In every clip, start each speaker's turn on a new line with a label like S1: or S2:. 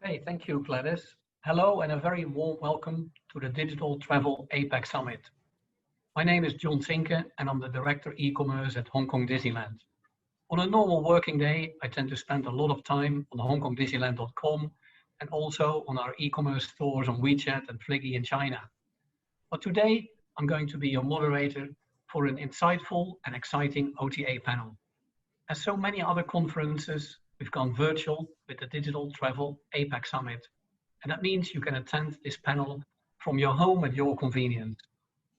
S1: Hey, thank you, Gladys. Hello, and a very warm welcome to the Digital Travel APAC Summit. My name is John Sinke, and I'm the Director e-commerce at Hong Kong Disneyland. On a normal working day, I tend to spend a lot of time on hongkongdisneyland.com and also on our e-commerce stores on WeChat and Fliggy in China. But today, I'm going to be your moderator for an insightful and exciting OTA panel. As so many other conferences, we've gone virtual with the Digital Travel APAC Summit. And that means you can attend this panel from your home at your convenience.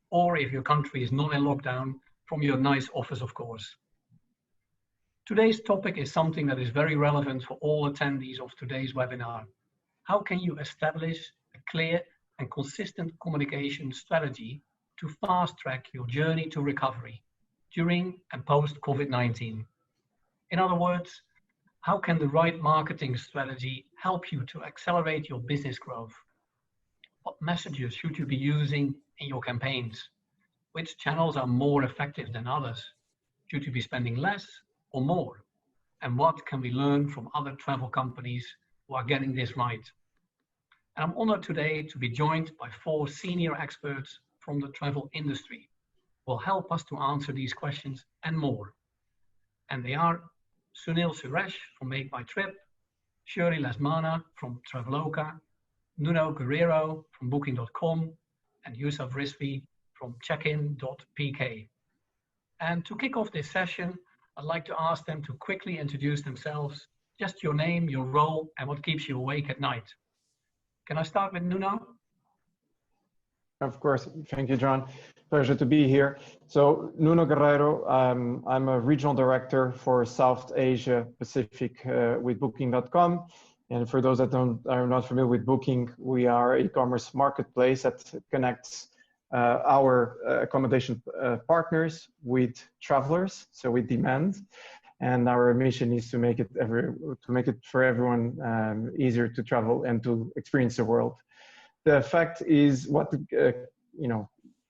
S1: Or if your country is not in lockdown, from your nice office, of course. Today's topic is something that is very relevant for all attendees of today's webinar. How can you establish a clear and consistent communication strategy to fast track your journey to recovery during and post COVID-19? In other words, how can the right marketing strategy help you to accelerate your business growth? What messages should you be using in your campaigns? Which channels are more effective than others? Should you be spending less or more? And what can we learn from other travel companies who are getting this right? And I'm honored today to be joined by 4 senior experts from the travel industry who will help us to answer these questions and more. And they are Sunil Suresh from makemyyrip, Shirley Lasmana from Travelloka, Nuno Guerrero from booking.com, and Yousaf Rizvi from checkin.pk. And to kick off this session, I'd like to ask them to quickly introduce themselves, just your name, your role, and what keeps you awake at night. Can I start with Nuno?
S2: Of course. Thank you, John. Pleasure to be here. So Nuno Guerrero, I'm a regional director for South Asia Pacific with booking.com. And for those that are not familiar with Booking, we are an e-commerce marketplace that connects our accommodation partners with travelers, so with demand. And our mission is to make it for everyone easier to travel and to experience the world. The fact is what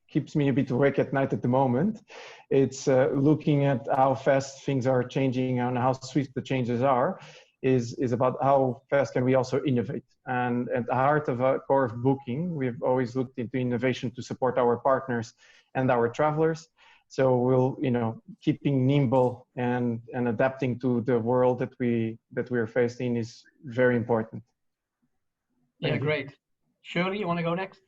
S2: keeps me a bit awake at night at the moment. It's looking at how fast things are changing and how swift the changes are. Is about how fast can we also innovate. And at the heart of our core of Booking, we've always looked into innovation to support our partners and our travelers. So we'll, keeping nimble and adapting to the world that we're facing is very important.
S1: Yeah, great. Shirley, you want to go next?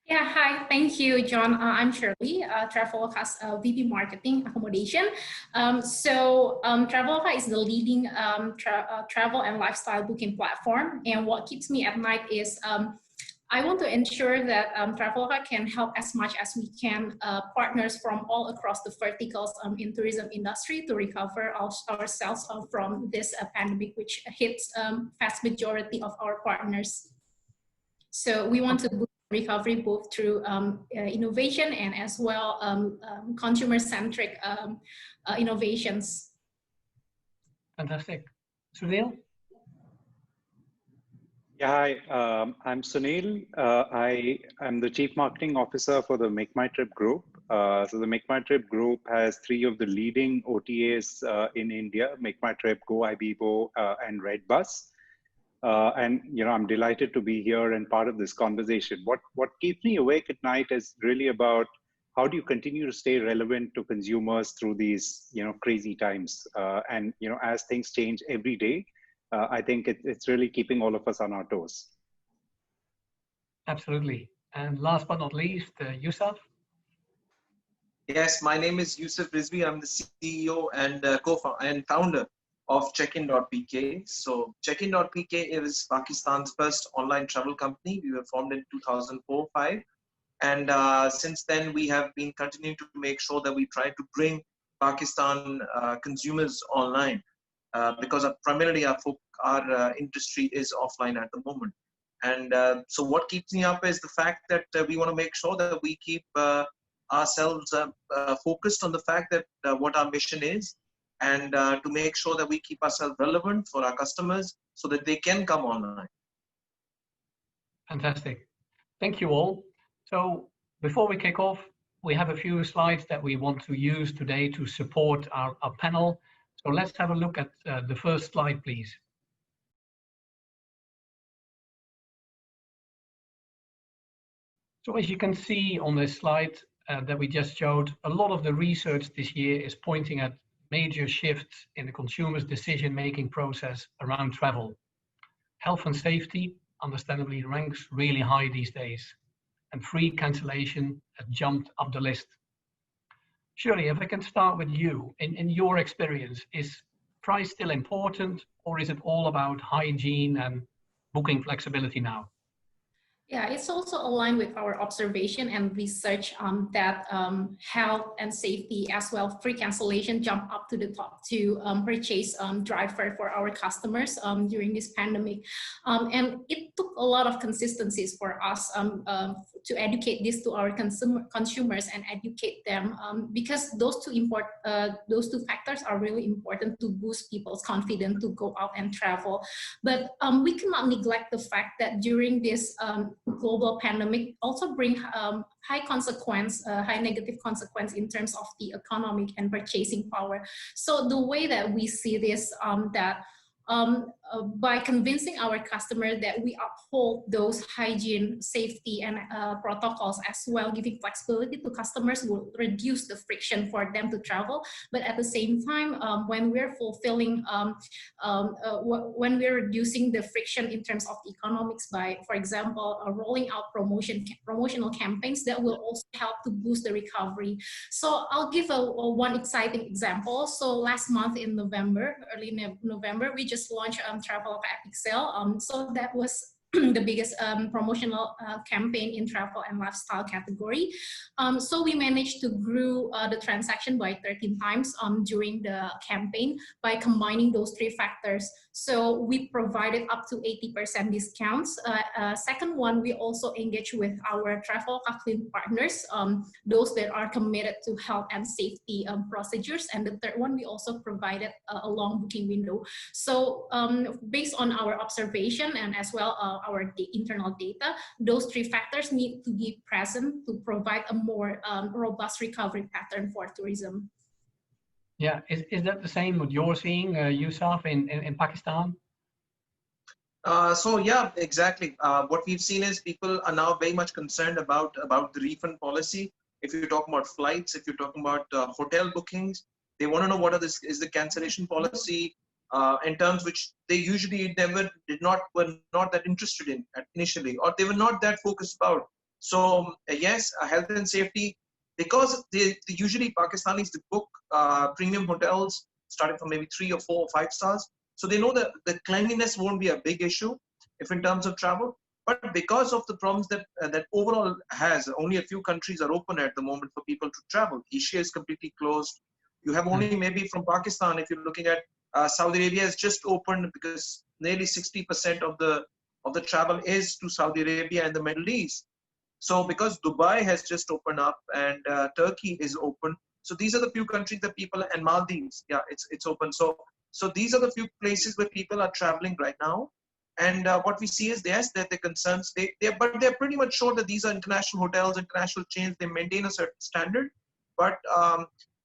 S3: Yeah, hi, thank you, John. I'm Shirley, Travelloka's VP Marketing Accommodation. Travelloka is the leading travel and lifestyle booking platform. And what keeps me at night is I want to ensure that Travelloka can help as much as we can partners from all across the verticals in tourism industry to recover ourselves from this pandemic, which hits vast majority of our partners. So we want to boost recovery both through innovation and as well consumer-centric innovations.
S1: Fantastic. Sunil?
S4: Yeah, hi, I'm Sunil. I am the Chief Marketing Officer for the makemyyrip group. So the makemyyrip group has 3 of the leading OTAs in India: makemyyrip, GoIbibo, and Redbus. And I'm delighted to be here and part of this conversation. What keeps me awake at night is really about how do you continue to stay relevant to consumers through these crazy times. And as things change every day, I think it's really keeping all of us on our toes.
S1: Absolutely. And last but not least, Yousaf?
S5: Yes, my name is Yousaf Rizvi. I'm the CEO and co-founder and founder of checkin.pk. So checkin.pk is Pakistan's first online travel company. We were formed in 2004-05. And since then, we have been continuing to make sure that we try to bring Pakistan consumers online because primarily our industry is offline at the moment. And so what keeps me up is the fact that we want to make sure that we keep ourselves focused on the fact that what our mission is, and to make sure that we keep ourselves relevant for our customers so that they can come online.
S1: Fantastic. Thank you all. So before we kick off, we have a few slides that we want to use today to support our panel. So let's have a look at the first slide, please. So as you can see on this slide that we just showed, a lot of the research this year is pointing at major shifts in the consumer's decision-making process around travel. Health and safety, understandably, ranks really high these days, and free cancellation has jumped up the list. Shirley, if I can start with you, in your experience, is price still important, or is it all about hygiene and booking flexibility now?
S3: Yeah, it's also aligned with our observation and research that health and safety as well, free cancellation jump up to the top to purchase driver for our customers during this pandemic. And it took a lot of consistencies for us to educate this to our consumers and educate them because those two factors are really important to boost people's confidence to go out and travel. But we cannot neglect the fact that during this global pandemic also bring high negative consequence in terms of the economic and purchasing power. So the way that we see this, by convincing our customer that we uphold those hygiene, safety, and protocols as well, giving flexibility to customers will reduce the friction for them to travel. But at the same time, when we're fulfilling, when we're reducing the friction in terms of economics by, for example, rolling out promotional campaigns, that will also help to boost the recovery. So I'll give one exciting example. So last month in November, early November, we just launched Travelloka Epic Sale. So that was the biggest promotional campaign in travel and lifestyle category. So we managed to grow the transaction by 13 times during the campaign by combining those three factors. So we provided up to 80% discounts. Second one, we also engage with our Travelloka Clean partners, those that are committed to health and safety procedures. And the third one, we also provided a long booking window. So based on our observation and as well our internal data, those three factors need to be present to provide a more robust recovery pattern for tourism.
S1: Yeah, is that the same what you're seeing, Yousaf, in Pakistan?
S5: So yeah, exactly. What we've seen is people are now very much concerned about the refund policy. If you're talking about flights, if you're talking about hotel bookings, they want to know what is the cancellation policy in terms which they usually were not that interested in initially, or they were not that focused about. So yes, health and safety, because they usually Pakistanis they book premium hotels starting from maybe 3 or 4 or 5 stars. So they know that the cleanliness won't be a big issue if in terms of travel. But because of the problems that overall has, only a few countries are open at the moment for people to travel. Asia is completely closed. You have only maybe from Pakistan, if you're looking at Saudi Arabia has just opened because nearly 60% of the travel is to Saudi Arabia and the Middle East. So because Dubai has just opened up and Turkey is open, so these are the few countries that people, and Maldives, yeah, it's open. So these are the few places where people are traveling right now. And what we see is, yes, that the concerns, but they're pretty much sure that these are international hotels, international chains, they maintain a certain standard. But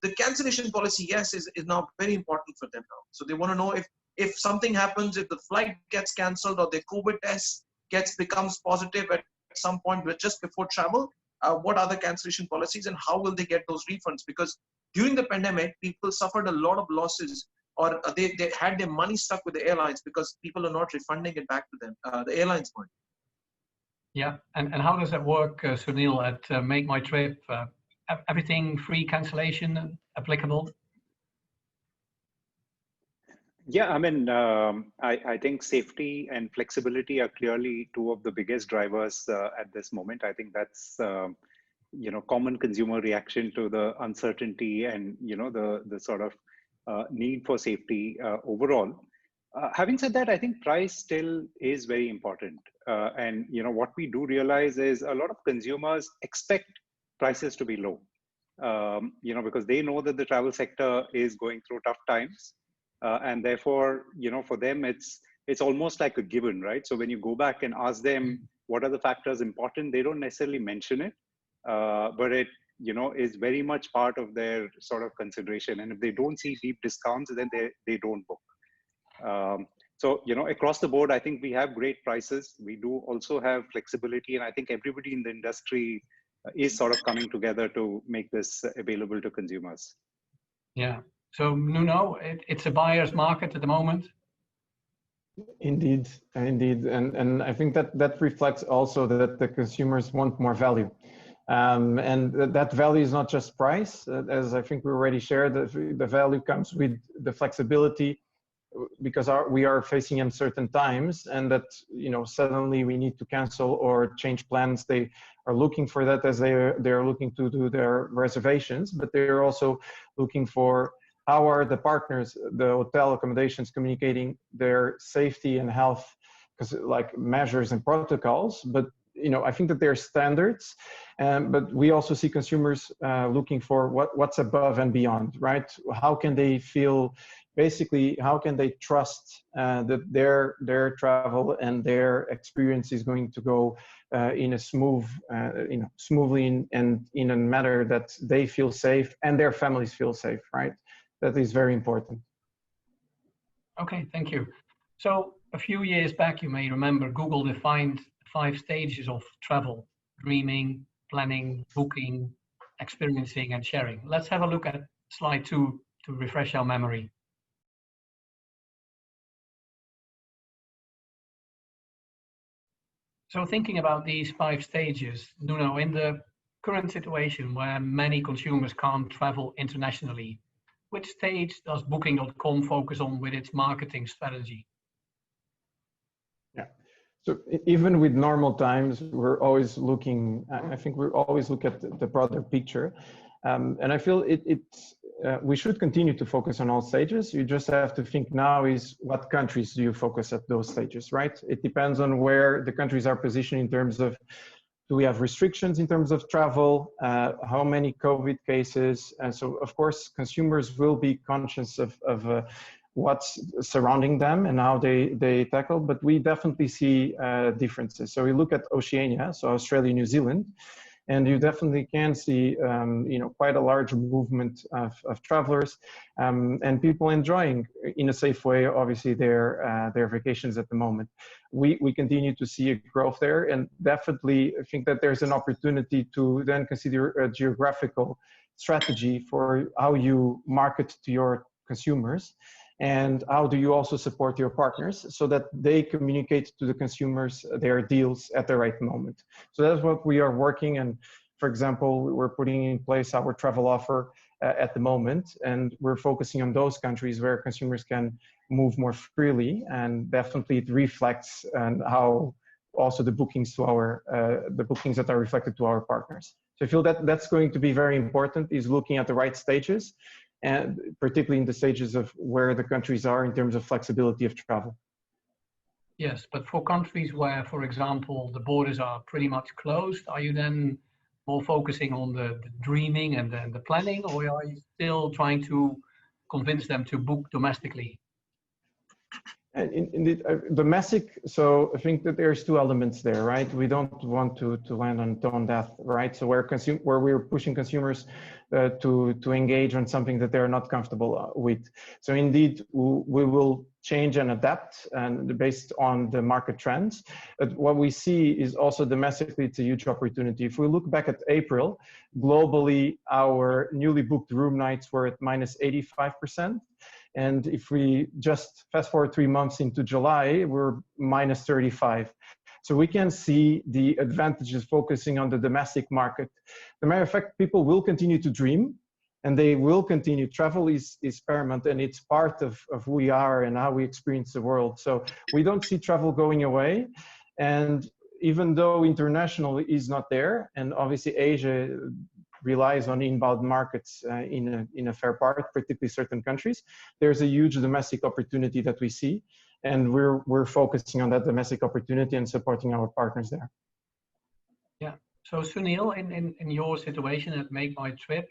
S5: the cancellation policy, yes, is now very important for them now. So they want to know if something happens, if the flight gets cancelled or their COVID test becomes positive at some point just before travel, what are the cancellation policies and how will they get those refunds? Because during the pandemic, people suffered a lot of losses, or they had their money stuck with the airlines because people are not refunding it back to them, the airlines money.
S1: Yeah, and how does that work, Sunil, at Make My Trip? Everything free cancellation applicable?
S4: Yeah, I mean, I think safety and flexibility are clearly two of the biggest drivers at this moment. I think that's common consumer reaction to the uncertainty and the sort of need for safety overall. Having said that, I think price still is very important. And what we do realize is a lot of consumers expect prices to be low, because they know that the travel sector is going through tough times. And therefore, for them, it's almost like a given, right? So when you go back and ask them, what are the factors important, they don't necessarily mention it, but it, is very much part of their sort of consideration. And if they don't see deep discounts, then they don't book. So, you know, across the board, I think we have great prices. We do also have flexibility, and I think everybody in the industry is sort of coming together to make this available to consumers.
S1: Yeah. So Nuno, it's a buyer's market at the moment.
S2: Indeed, indeed, and I think that reflects also that the consumers want more value, and that value is not just price. As I think we already shared, the value comes with the flexibility, because we are facing uncertain times, and that, you know, suddenly we need to cancel or change plans. They are looking for that as they're looking to do their reservations, but they're also looking for how are the partners, the hotel accommodations, communicating their safety and health, because like measures and protocols. But you know, I think that they're standards, but we also see consumers looking for what's above and beyond, right? How can they feel? Basically, how can they trust that their travel and their experience is going to go in a smoothly and in a manner that they feel safe and their families feel safe, right? That is very important.
S1: Okay, thank you. So a few years back, you may remember, Google defined 5 stages of travel: dreaming, planning, booking, experiencing, and sharing. Let's have a look at slide 2 to refresh our memory. So thinking about these 5 stages, Nuno, in the current situation where many consumers can't travel internationally, which stage does Booking.com focus on with its marketing strategy?
S2: Yeah. So even with normal times, we're always looking, I think we always look at the broader picture. And I feel we should continue to focus on all stages. You just have to think now is what countries do you focus at those stages, right? It depends on where the countries are positioned in terms of, do we have restrictions in terms of travel? How many COVID cases? And so, of course, consumers will be conscious of what's surrounding them and how they tackle, but we definitely see differences. So we look at Oceania, so Australia, New Zealand, and you definitely can see you know, quite a large movement of travelers and people enjoying in a safe way, obviously, their vacations at the moment. We continue to see a growth there, and definitely think that there's an opportunity to then consider a geographical strategy for how you market to your consumers, and how do you also support your partners so that they communicate to the consumers their deals at the right moment. So that's what we are working. And for example, we're putting in place our travel offer at the moment, and we're focusing on those countries where consumers can move more freely, and definitely it reflects on how also the bookings to our the bookings that are reflected to our partners. So I feel that that's going to be very important, is looking at the right stages, and particularly in the stages of where the countries are in terms of flexibility of travel.
S1: Yes, but for countries where, for example, the borders are pretty much closed, are you then more focusing on the dreaming and the planning, or are you still trying to convince them to book domestically?
S2: And in the domestic, so I think that there's 2 elements there, right? We don't want to land on tone deaf, right? So where we're pushing consumers to engage on something that they're not comfortable with. So indeed, we will change and adapt, and based on the market trends. But what we see is also domestically, it's a huge opportunity. If we look back at April, globally, our newly booked room nights were at -85%. And if we just fast forward 3 months into July, we're -35. So we can see the advantages focusing on the domestic market. As a matter of fact, people will continue to dream, and they will continue. Travel is paramount, and it's part of who we are and how we experience the world. So we don't see travel going away. And even though international is not there, and obviously Asia relies on inbound markets in a fair part, particularly certain countries, there's a huge domestic opportunity that we see, and we're focusing on that domestic opportunity and supporting our partners there.
S1: Yeah. So Sunil, in your situation at makemyyrip,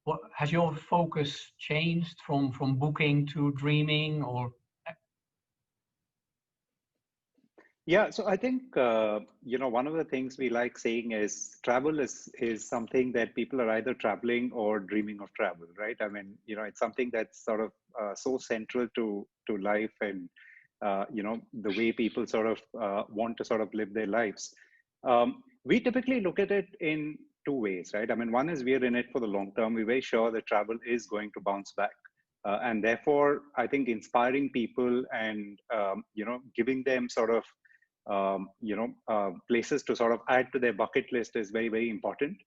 S1: what has your focus changed from booking to dreaming, or?
S4: Yeah, so I think, you know, one of the things we like saying is travel is something that people are either traveling or dreaming of travel, right? I mean, you know, it's something that's sort of so central to life, and the way people sort of want to sort of live their lives. We typically look at it in two ways, right? I mean, one is we're in it for the long term. We're very sure that travel is going to bounce back. And therefore, I think inspiring people and, giving them sort of, places to sort of add to their bucket list is very, very important.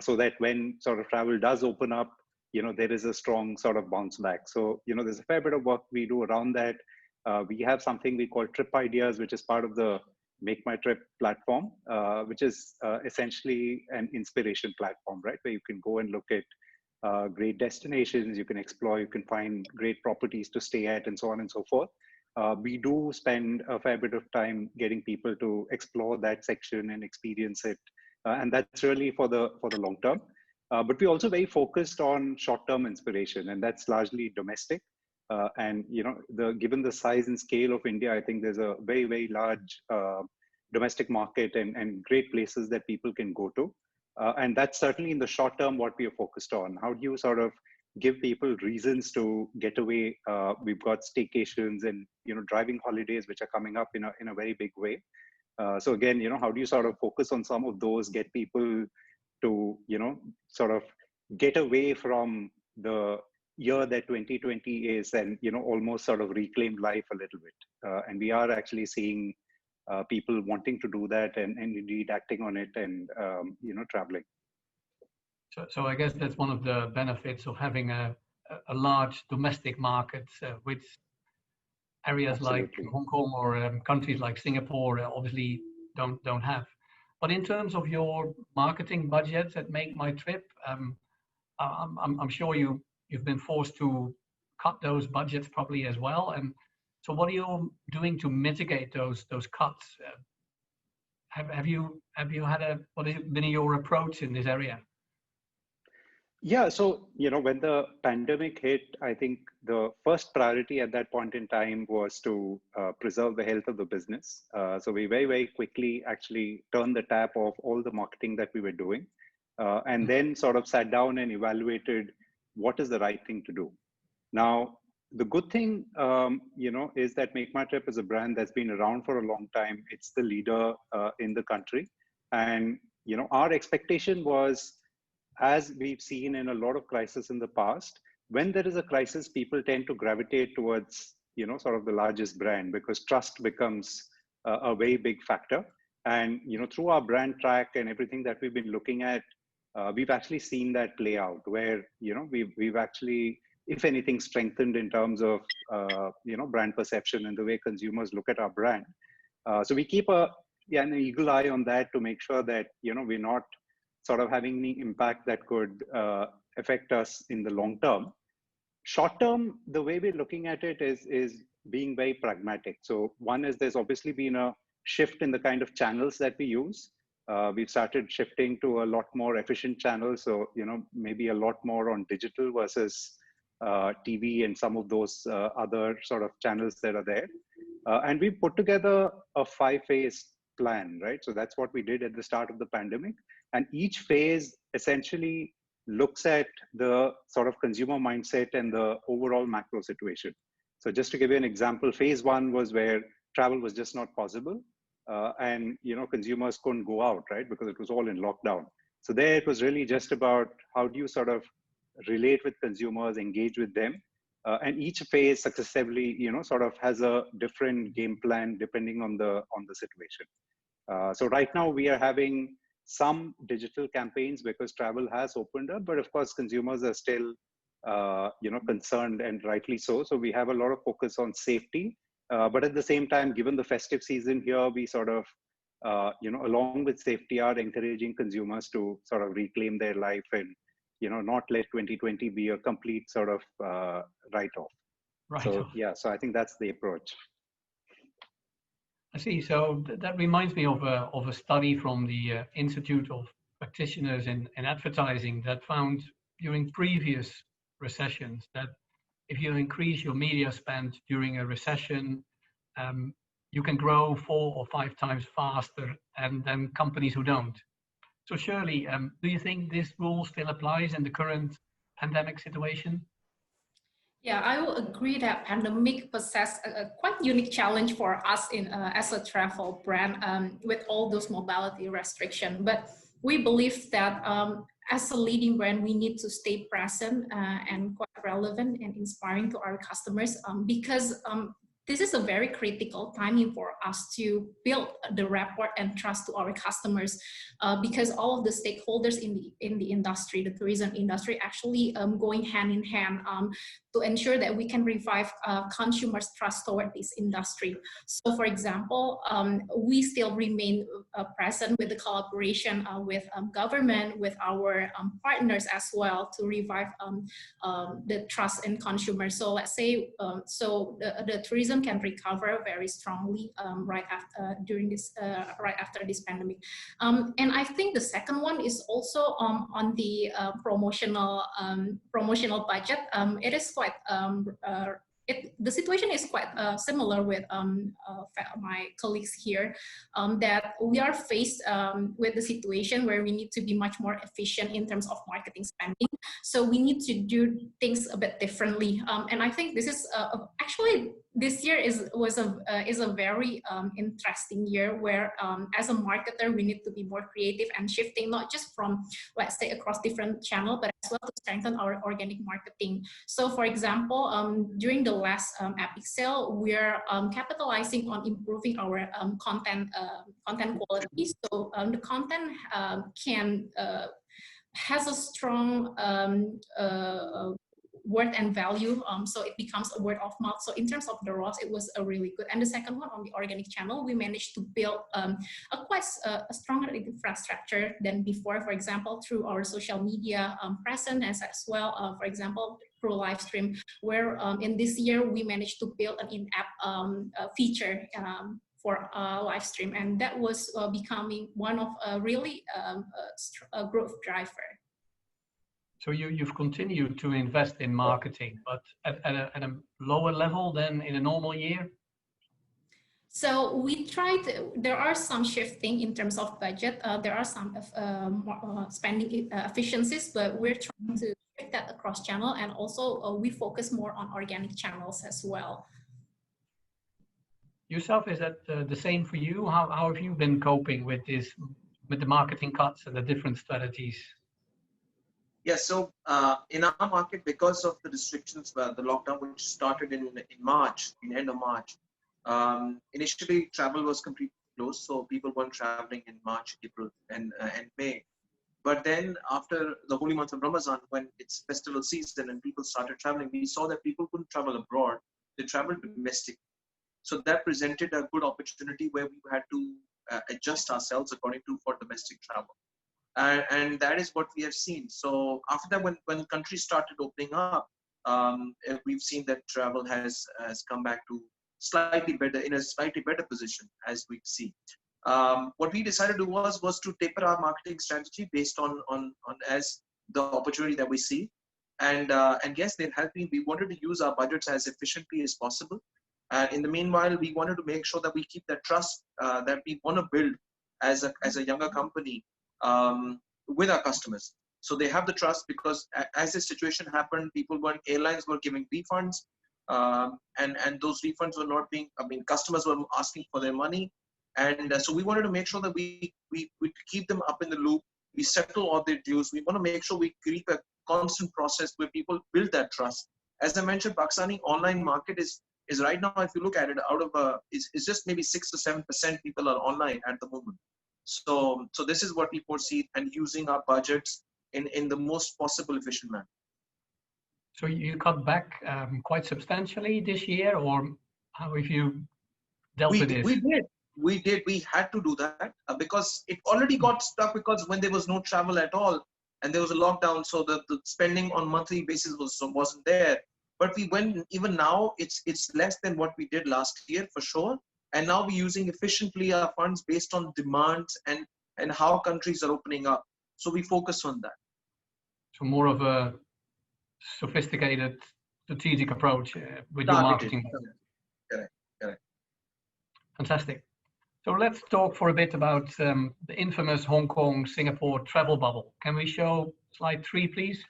S4: So that when sort of travel does open up, there is a strong sort of bounce back. So, there's a fair bit of work we do around that. We have something we call Trip Ideas, which is part of the Make My Trip platform, which is essentially an inspiration platform, right? Where you can go and look at great destinations, you can explore, you can find great properties to stay at, and so on and so forth. We do spend a fair bit of time getting people to explore that section and experience it. And that's really for the long term. But we're also very focused on short-term inspiration, and that's largely domestic. And given the size and scale of India, I think there's a very, very large domestic market and great places that people can go to. And that's certainly in the short term what we are focused on. How do you sort of give people reasons to get away? We've got staycations and driving holidays, which are coming up in a very big way. So again, how do you sort of focus on some of those, get people to sort of get away from the year that 2020 is, and almost sort of reclaim life a little bit. And we are actually seeing people wanting to do that and indeed acting on it and traveling.
S1: So I guess that's one of the benefits of having a large domestic market, which areas like Hong Kong or countries like Singapore obviously don't have. But in terms of your marketing budgets at Make My Trip, I'm sure you've been forced to cut those budgets probably as well. And so what are you doing to mitigate those cuts? Have you had what has been your approach in this area?
S4: Yeah, so when the pandemic hit, I think the first priority at that point in time was to preserve the health of the business. So we very, very quickly actually turned the tap off all the marketing that we were doing, and then sort of sat down and evaluated what is the right thing to do. Now, the good thing, is that Make My Trip is a brand that's been around for a long time. It's the leader in the country. And, our expectation was, as we've seen in a lot of crises in the past, when there is a crisis, people tend to gravitate towards, sort of the largest brand, because trust becomes a very big factor. And, through our brand track and everything that we've been looking at, we've actually seen that play out where, we've actually, if anything, strengthened in terms of, brand perception and the way consumers look at our brand. So we keep an eagle eye on that to make sure that, we're not sort of having any impact that could affect us in the long term. Short term, the way we're looking at it is being very pragmatic. So one is there's obviously been a shift in the kind of channels that we use. We've started shifting to a lot more efficient channels. So, maybe a lot more on digital versus TV and some of those other sort of channels that are there. And we put together a 5-phase plan, right? So that's what we did at the start of the pandemic. And each phase essentially looks at the sort of consumer mindset and the overall macro situation. So just to give you an example, phase 1 was where travel was just not possible. And, consumers couldn't go out, right? Because it was all in lockdown. So there it was really just about how do you sort of relate with consumers, engage with them. And each phase successively, sort of has a different game plan depending on the situation. So right now we are having some digital campaigns because travel has opened up, but of course consumers are still, concerned, and rightly so. So we have a lot of focus on safety, but at the same time, given the festive season here, we sort of, along with safety, are encouraging consumers to sort of reclaim their life and, not let 2020 be a complete sort of write-off.
S1: Right.
S4: So yeah, so I think that's the approach.
S1: I see. So that reminds me of a study from the Institute of Practitioners in Advertising that found during previous recessions that if you increase your media spend during a recession, you can grow 4 or 5 times faster than companies who don't. So surely, do you think this rule still applies in the current pandemic situation?
S3: Yeah, I will agree that pandemic possessed a quite unique challenge for us in as a travel brand with all those mobility restrictions. But we believe that as a leading brand, we need to stay present and quite relevant and inspiring to our customers because this is a very critical timing for us to build the rapport and trust to our customers because all of the stakeholders in the industry, the tourism industry, actually going hand in hand to ensure that we can revive consumers' trust toward this industry. So, for example, we still remain present with the collaboration with government, with our partners as well to revive the trust in consumers. So, let's say, the tourism can recover very strongly right after right after this pandemic. And I think the second one is also on the promotional budget. It is quite the situation is quite similar with my colleagues here, that we are faced with the situation where we need to be much more efficient in terms of marketing spending. So we need to do things a bit differently. And I think this is actually this year is a very interesting year where as a marketer we need to be more creative and shifting not just from, let's say, across different channels, but as well to strengthen our organic marketing. So for example, during the last APAC sale, we're capitalizing on improving our content quality. So the content has a strong word and value, so it becomes a word of mouth. So in terms of the ROAS, it was a really good. And the second one, on the organic channel, we managed to build a quite a stronger infrastructure than before, for example, through our social media presence, as well, for example, through live stream, where in this year we managed to build an in-app feature for live stream, and that was becoming one of really a growth driver.
S1: So you've continued to invest in marketing, but at a lower level than in a normal year?
S3: So we tried, there are some shifting in terms of budget. There are some spending efficiencies, but we're trying to shift that across channel, and also we focus more on organic channels as well.
S1: Yousaf, is that the same for you? How have you been coping with this, with the marketing cuts and the different strategies?
S5: Yeah, so in our market, because of the restrictions, the lockdown which started in March, in end of March, initially travel was completely closed, so people weren't traveling in March, April, and May. But then after the holy month of Ramadan, when it's festival season and people started traveling, we saw that people couldn't travel abroad; they traveled domestically. So that presented a good opportunity where we had to adjust ourselves according to for domestic travel. And that is what we have seen. So after that, when countries started opening up, we've seen that travel has come back to slightly better, in a slightly better position, as we see. What we decided to do was to taper our marketing strategy based on as the opportunity that we see. And yes, they're helping. We wanted to use our budgets as efficiently as possible. In the meanwhile, we wanted to make sure that we keep that trust that we want to build as a younger company with our customers. So they have the trust, because as this situation happened, airlines were giving refunds, and those refunds were not being, customers were asking for their money. And so we wanted to make sure that we keep them up in the loop. We settle all their dues. We want to make sure we keep a constant process where people build that trust. As I mentioned, Pakistani online market is right now, if you look at it, out of it's just maybe 6 to 7% people are online at the moment. So this is what we foresee, and using our budgets in the most possible efficient manner.
S1: So you cut back quite substantially this year, or how have you dealt with this?
S5: We did. We had to do that because it already got stuck, because when there was no travel at all and there was a lockdown, so the spending on monthly basis wasn't there. But we went, even now it's less than what we did last year for sure. And now we're using efficiently our funds based on demands and how countries are opening up. So we focus on that.
S1: So more of a sophisticated strategic approach with your marketing.
S5: Correct.
S1: Fantastic. So let's talk for a bit about the infamous Hong Kong, Singapore travel bubble. Can we show slide 3, please?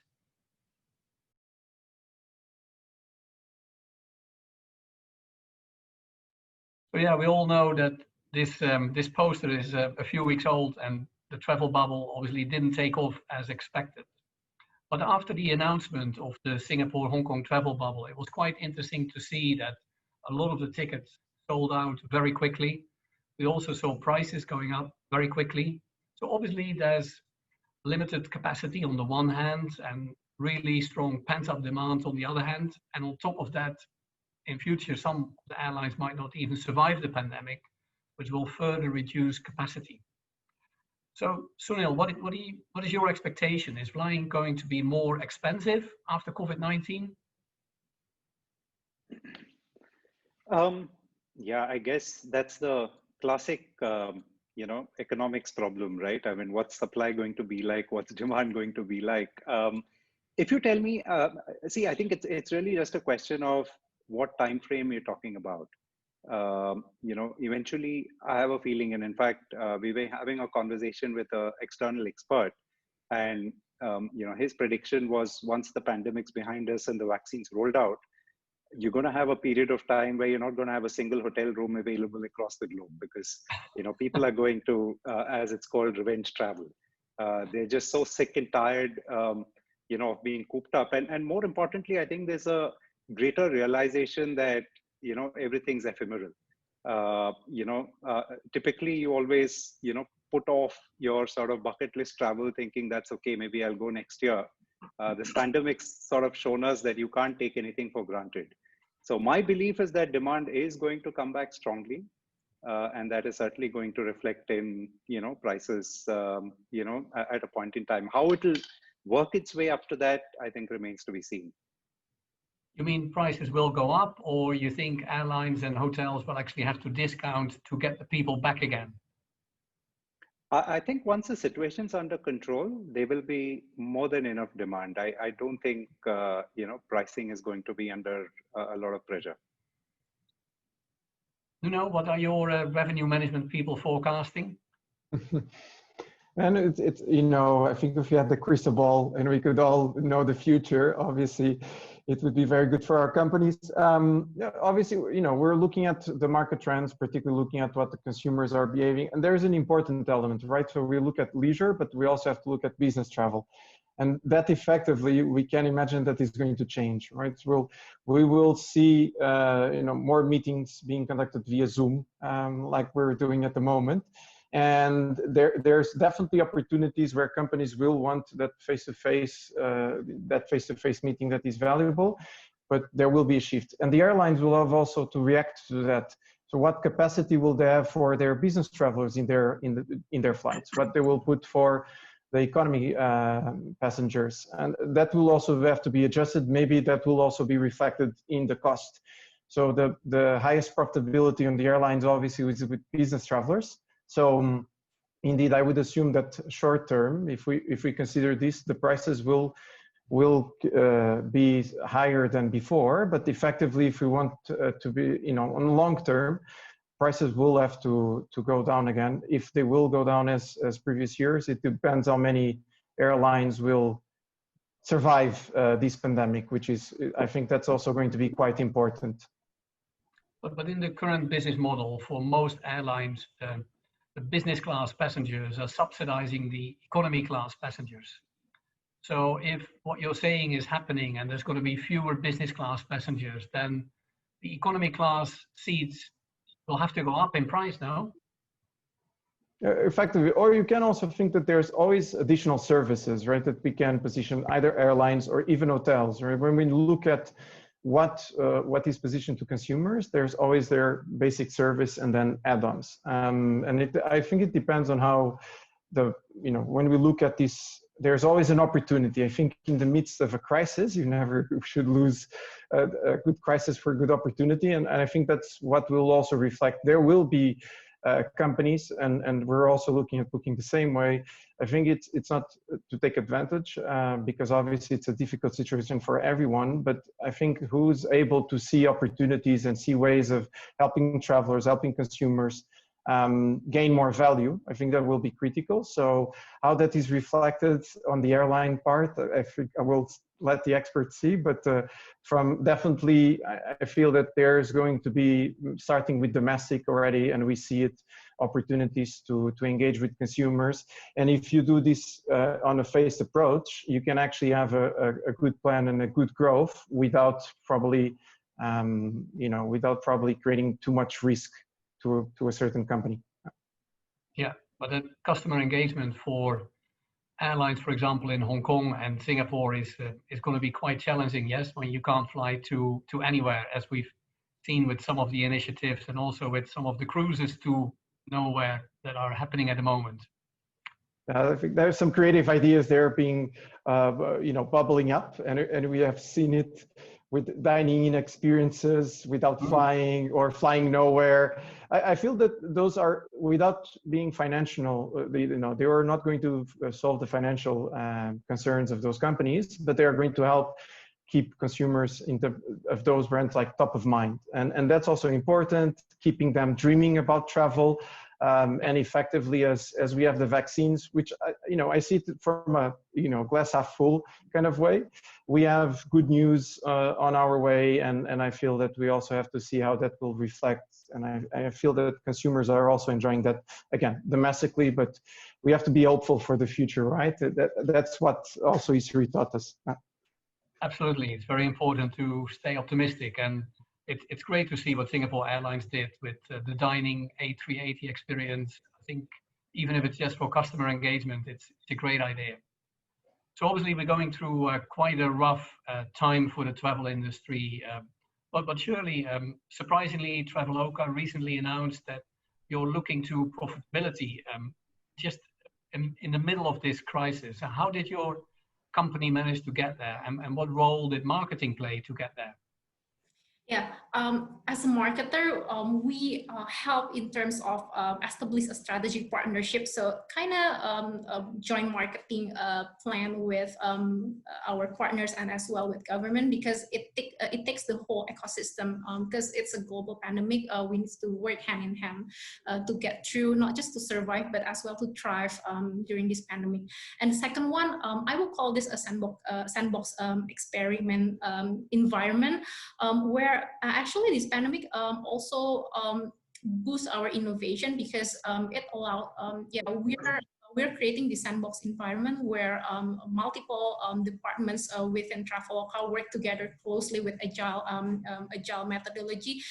S1: So yeah, we all know that this poster is a few weeks old, and the travel bubble obviously didn't take off as expected. But after the announcement of the Singapore-Hong Kong travel bubble, it was quite interesting to see that a lot of the tickets sold out very quickly. We also saw prices going up very quickly. So obviously there's limited capacity on the one hand and really strong pent-up demand on the other hand. And on top of that, in future, some of the airlines might not even survive the pandemic, which will further reduce capacity. So Sunil, what is your expectation? Is flying going to be more expensive after COVID-19?
S4: Yeah, I guess that's the classic, economics problem, right? I mean, what's supply going to be like? What's demand going to be like? If you tell me, see, I think it's really just a question of what time frame you're talking about. Eventually, I have a feeling, and in fact, we were having a conversation with an external expert, and his prediction was once the pandemic's behind us and the vaccines rolled out, you're going to have a period of time where you're not going to have a single hotel room available across the globe because people are going to, as it's called, revenge travel. They're just so sick and tired, of being cooped up, and more importantly, I think there's a greater realization that everything's ephemeral. Typically you always put off your sort of bucket list travel thinking that's okay, maybe I'll go next year. This pandemic's sort of shown us that you can't take anything for granted. So my belief is that demand is going to come back strongly, and that is certainly going to reflect in prices at a point in time. How it'll work its way up to that, I think, remains to be seen.
S1: You mean prices will go up, or you think airlines and hotels will actually have to discount to get the people back again?
S4: I think once the situation's under control, there will be more than enough demand. I don't think pricing is going to be under a lot of pressure.
S1: What are your revenue management people forecasting?
S2: And it's I think if we had the crystal ball and we could all know the future, obviously it would be very good for our companies. Obviously, we're looking at the market trends, particularly looking at what the consumers are behaving. And there's an important element, right? So we look at leisure, but we also have to look at business travel. And that effectively, we can imagine that is going to change, right? So we will see, more meetings being conducted via Zoom, like we're doing at the moment. And there's definitely opportunities where companies will want that face-to-face meeting that is valuable, but there will be a shift. And the airlines will have also to react to that. So what capacity will they have for their business travelers in their flights? What they will put for the economy passengers? And that will also have to be adjusted. Maybe that will also be reflected in the cost. So the highest profitability on the airlines obviously is with business travelers. So indeed, I would assume that short term, if we consider this, the prices will be higher than before. But effectively, if we want to be, on long term, prices will have to go down again. If they will go down as previous years, it depends how many airlines will survive this pandemic, which is, I think that's also going to be quite important.
S1: But in the current business model, for most airlines, the business class passengers are subsidizing the economy class passengers. So if what you're saying is happening and there's going to be fewer business class passengers, then the economy class seats will have to go up in price now.
S2: Effectively, or you can also think that there's always additional services, right, that we can position, either airlines or even hotels, right? When we look at what is positioned to consumers, there's always their basic service and then add-ons. And I think it depends on how when we look at this, there's always an opportunity. I think in the midst of a crisis, you never should lose a good crisis for a good opportunity. And I think that's what will also reflect. There will be companies, and we're also looking at booking the same way. I think it's not to take advantage because obviously it's a difficult situation for everyone, but I think who's able to see opportunities and see ways of helping travelers, helping consumers gain more value, I think that will be critical. So how that is reflected on the airline part, I think let the experts see, but from definitely, I feel that there's going to be, starting with domestic already, and we see it, opportunities to engage with consumers. And if you do this on a phased approach, you can actually have a good plan and a good growth without probably, without probably creating too much risk to a certain company.
S1: Yeah, but the customer engagement for airlines, for example, in Hong Kong and Singapore is going to be quite challenging, yes, when you can't fly to anywhere, as we've seen with some of the initiatives and also with some of the cruises to nowhere that are happening at the moment.
S2: I think there's some creative ideas there being, bubbling up, and we have seen it with dining experiences without flying or flying nowhere. I feel that those are, without being financial, they are not going to solve the financial concerns of those companies, but they are going to help keep consumers of those brands like top of mind. And that's also important, keeping them dreaming about travel. And effectively, as we have the vaccines, which I see it from a glass half full kind of way, we have good news on our way, and I feel that we also have to see how that will reflect. And I feel that consumers are also enjoying that, again, domestically, but we have to be hopeful for the future, right? That's what also history taught us.
S1: Absolutely, it's very important to stay optimistic, and it's great to see what Singapore Airlines did with the dining A380 experience. I think even if it's just for customer engagement, it's a great idea. So obviously we're going through quite a rough time for the travel industry, but surely, surprisingly, Travelloka recently announced that you're looking to profitability just in the middle of this crisis. So how did your company manage to get there, and what role did marketing play to get there?
S3: Yeah, as a marketer, we help in terms of establish a strategic partnership. So kind of joint marketing plan with our partners and as well with government, because it takes the whole ecosystem, because it's a global pandemic. We need to work hand in hand to get through, not just to survive, but as well to thrive during this pandemic. And the second one, I will call this a sandbox experiment environment, where actually this pandemic also boosts our innovation, because it allowed, we're creating this sandbox environment where multiple departments within Travelloka work together closely with agile methodology.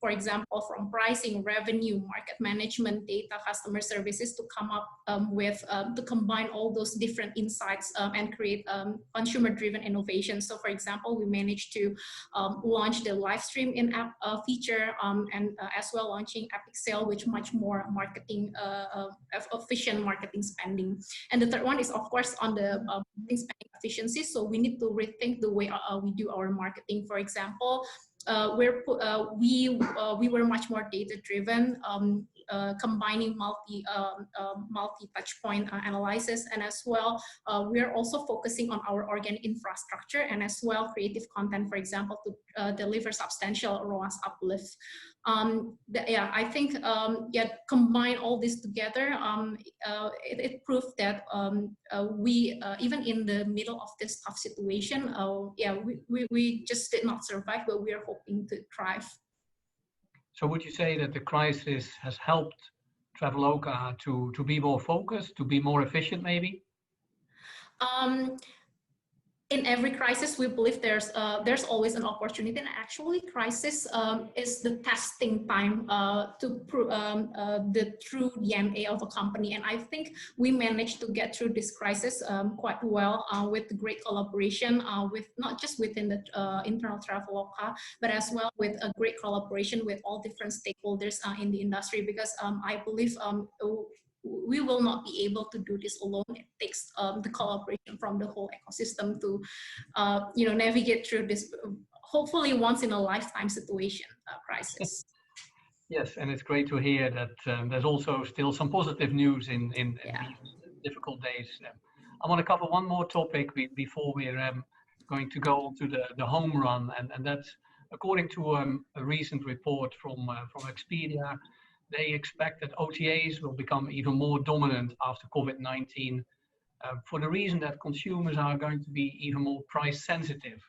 S3: For example, from pricing, revenue, market management, data, customer services, to come up with, to combine all those different insights and create consumer-driven innovation. So for example, we managed to launch the live stream in-app feature, and as well launching Epic Sale, which much more marketing, efficient marketing spending. And the third one is, of course, on the marketing spending efficiency. So we need to rethink the way we do our marketing. For example, we were much more data driven, combining multi touch point analysis, and as well we are also focusing on our organic infrastructure and as well creative content, for example, to deliver substantial ROAS uplift. I think combine all this together, it proved that we even in the middle of this tough situation, we just did not survive, but we are hoping to thrive.
S1: So would you say that the crisis has helped Travelloka to be more focused, to be more efficient, maybe?
S3: In every crisis, we believe there's always an opportunity, and actually, crisis is the testing time to prove the true DNA of a company. And I think we managed to get through this crisis quite well with great collaboration with not just within the internal Travelloka, but as well with a great collaboration with all different stakeholders in the industry. Because I believe we will not be able to do this alone. It takes the collaboration from the whole ecosystem to, navigate through this, hopefully once in a lifetime situation crisis.
S1: Yes, and it's great to hear that there's also still some positive news in these difficult days. I want to cover one more topic before we're going to go on to the home run, and that's according to a recent report from Expedia. They expect that OTAs will become even more dominant after COVID-19 for the reason that consumers are going to be even more price sensitive.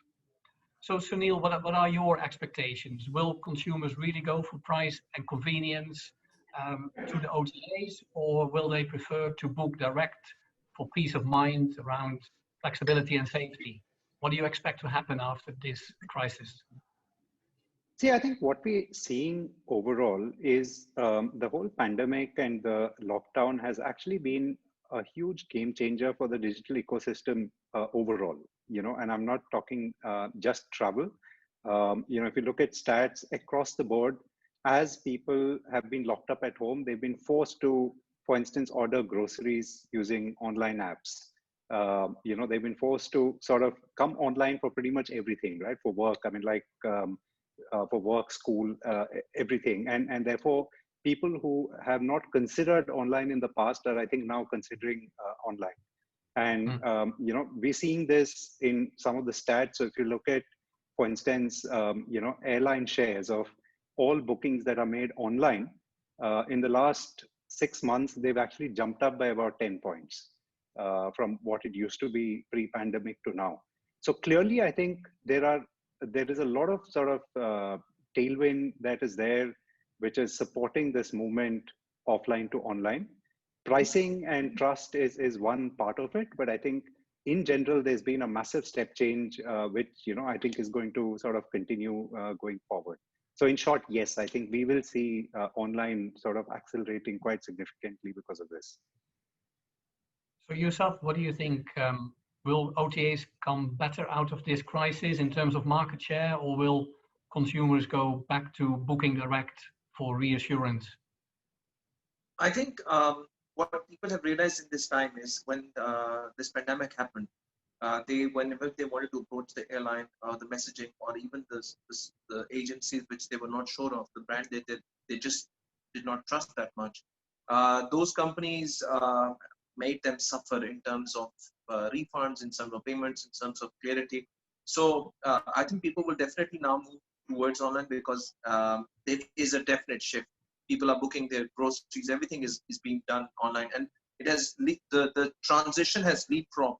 S1: So Sunil, what are your expectations? Will consumers really go for price and convenience to the OTAs, or will they prefer to book direct for peace of mind around flexibility and safety? What do you expect to happen after this crisis?
S4: See, I think what we're seeing overall is the whole pandemic and the lockdown has actually been a huge game changer for the digital ecosystem overall, and I'm not talking just travel. If you look at stats across the board, as people have been locked up at home, they've been forced to, for instance, order groceries using online apps. They've been forced to sort of come online for pretty much everything, right? For work, I mean, like for work, school, everything. And therefore, people who have not considered online in the past are, I think, now considering online. And, we're seeing this in some of the stats. So if you look at, for instance, airline shares of all bookings that are made online, in the last 6 months, they've actually jumped up by about 10 points from what it used to be pre-pandemic to now. So clearly, I think there is a lot of sort of tailwind that is there, which is supporting this movement offline to online. Pricing and trust is one part of it, but I think in general, there's been a massive step change, which, I think is going to sort of continue going forward. So in short, yes, I think we will see online sort of accelerating quite significantly because of this.
S1: So Yousaf, what do you think? Will OTAs come better out of this crisis in terms of market share, or will consumers go back to booking direct for reassurance?
S5: I think what people have realized in this time is when this pandemic happened, whenever they wanted to approach the airline or the messaging or even the agencies which they were not sure of, the brand they just did not trust that much, those companies made them suffer in terms of refunds, in terms of payments, in terms of clarity. So I think people will definitely now move towards online because there is a definite shift. People are booking their groceries, everything is being done online, and it has the transition has leapfrogged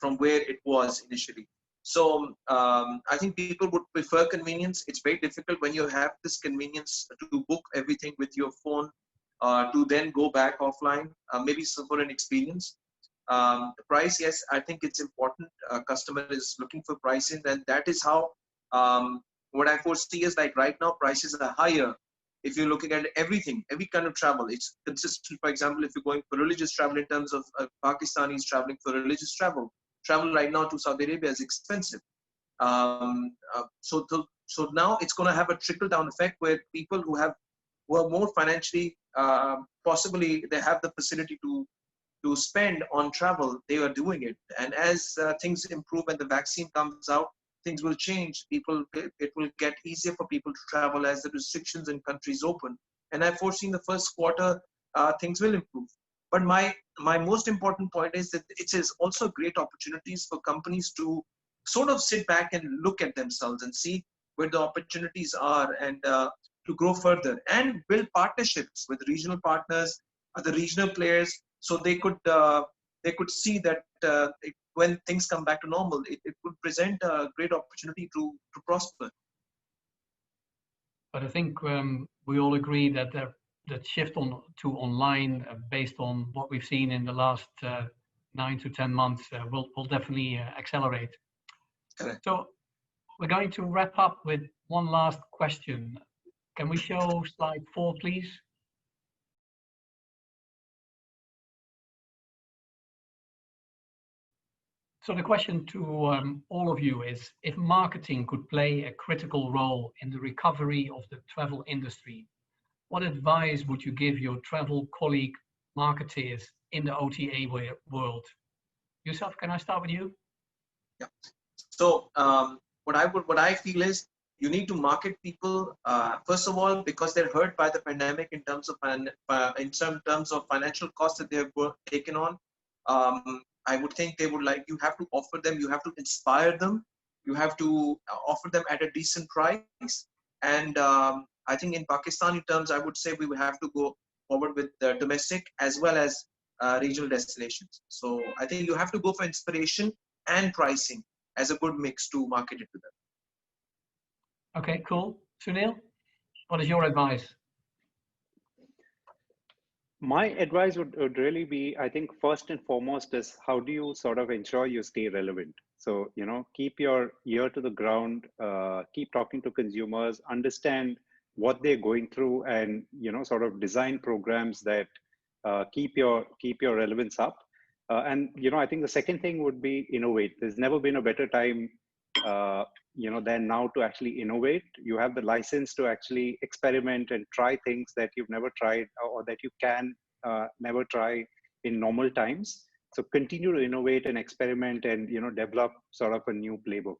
S5: from where it was initially. So I think people would prefer convenience. It's very difficult when you have this convenience to book everything with your phone, to then go back offline, maybe for an experience. The price, yes, I think it's important. Customer is looking for pricing, and that is how what I foresee is like right now prices are higher. If you're looking at everything, every kind of travel, it's consistent. For example, if you're going for religious travel in terms of Pakistanis traveling for religious travel right now to Saudi Arabia is expensive. So now it's going to have a trickle down effect where people who are more financially, possibly they have the facility to spend on travel, they are doing it. And as things improve and the vaccine comes out, things will change. It will get easier for people to travel as the restrictions in countries open. And I foresee in the first quarter, things will improve. But my most important point is that it is also great opportunities for companies to sort of sit back and look at themselves and see where the opportunities are, and to grow further and build partnerships with regional partners, the regional players, so they could see that when things come back to normal, it would present a great opportunity to prosper.
S1: But I think we all agree that that shift to online, based on what we've seen in the last 9 to 10 months, will definitely accelerate.
S5: Correct.
S1: So we're going to wrap up with one last question. Can we show slide 4, please? So the question to all of you is, if marketing could play a critical role in the recovery of the travel industry, what advice would you give your travel colleague marketeers in the OTA world? Yousaf, can I start with you?
S5: Yeah. So what I feel is you need to market people first of all because they're hurt by the pandemic in terms of financial costs that they have taken on. I would think they would like, you have to offer them, you have to inspire them, you have to offer them at a decent price. And I think in Pakistani terms, I would say we would have to go forward with the domestic as well as regional destinations. So I think you have to go for inspiration and pricing as a good mix to market it to them.
S1: Okay, cool. Sunil, what is your advice?
S4: My advice would really be, I think first and foremost is how do you sort of ensure you stay relevant? So, keep your ear to the ground, keep talking to consumers, understand what they're going through, and, sort of design programs that keep your relevance up. And, I think the second thing would be innovate. There's never been a better time, than now to actually innovate. You have the license to actually experiment and try things that you've never tried or that you can never try in normal times. So continue to innovate and experiment and, develop sort of a new playbook.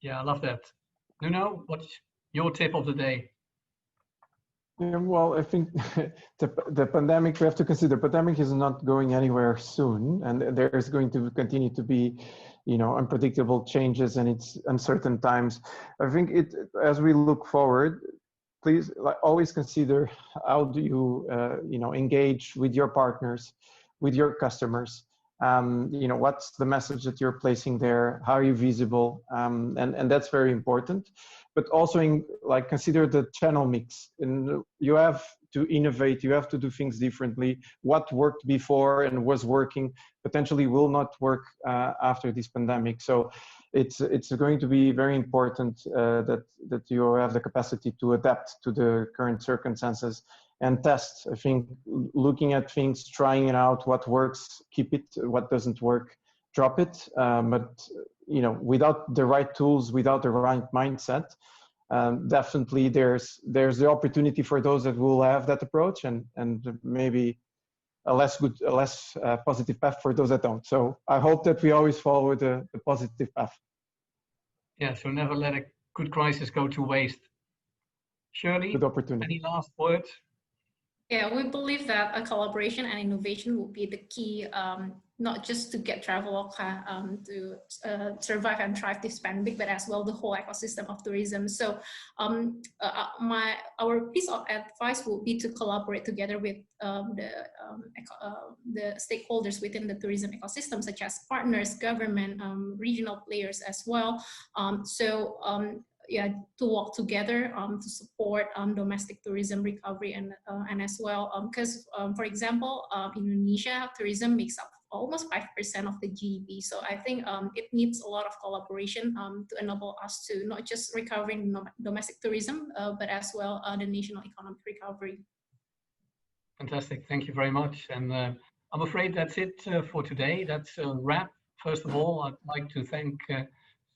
S1: Yeah, I love that. Nuno, what's your tip of the day?
S2: Yeah, well, I think the pandemic, we have to consider the pandemic is not going anywhere soon, and there's going to continue to be, unpredictable changes, and it's uncertain times. I think as we look forward, please always consider how do you, engage with your partners, with your customers. What's the message that you're placing there? How are you visible? And that's very important. But also consider the channel mix. And you have to innovate. You have to do things differently. What worked before and was working potentially will not work after this pandemic. So it's going to be very important that you have the capacity to adapt to the current circumstances and test. I think looking at things, trying it out, what works, keep it, what doesn't work, drop it. But without the right tools, without the right mindset, definitely there's the opportunity for those that will have that approach, and maybe a less positive path for those that don't. So I hope that we always follow the positive path.
S1: Yeah, so never let a good crisis go to waste. Shirley,
S2: good opportunity.
S1: Any last words?
S3: Yeah, we believe that a collaboration and innovation will be the key, not just to get Travelloka to survive and thrive this pandemic, but as well the whole ecosystem of tourism. So our piece of advice will be to collaborate together with the stakeholders within the tourism ecosystem, such as partners, government, regional players as well. To work together to support domestic tourism recovery and as well, because for example, Indonesia tourism makes up almost 5% of the GDP. So I think it needs a lot of collaboration to enable us to not just recovering domestic tourism, but as well the national economic recovery.
S1: Fantastic, thank you very much. And I'm afraid that's it for today. That's a wrap. First of all, I'd like to thank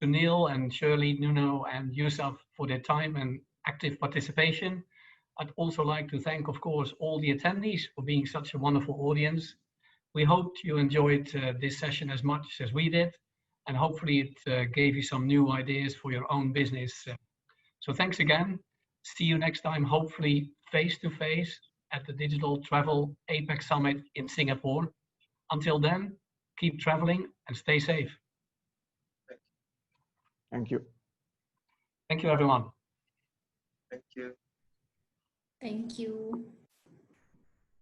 S1: Sunil and Shirley, Nuno and Yousaf for their time and active participation. I'd also like to thank, of course, all the attendees for being such a wonderful audience. We hoped you enjoyed this session as much as we did, and hopefully it gave you some new ideas for your own business. So thanks again. See you next time, hopefully face-to-face at the Digital Travel APAC Summit in Singapore. Until then, keep traveling and stay safe.
S2: Thank you.
S1: Thank you, everyone.
S5: Thank you.
S3: Thank you.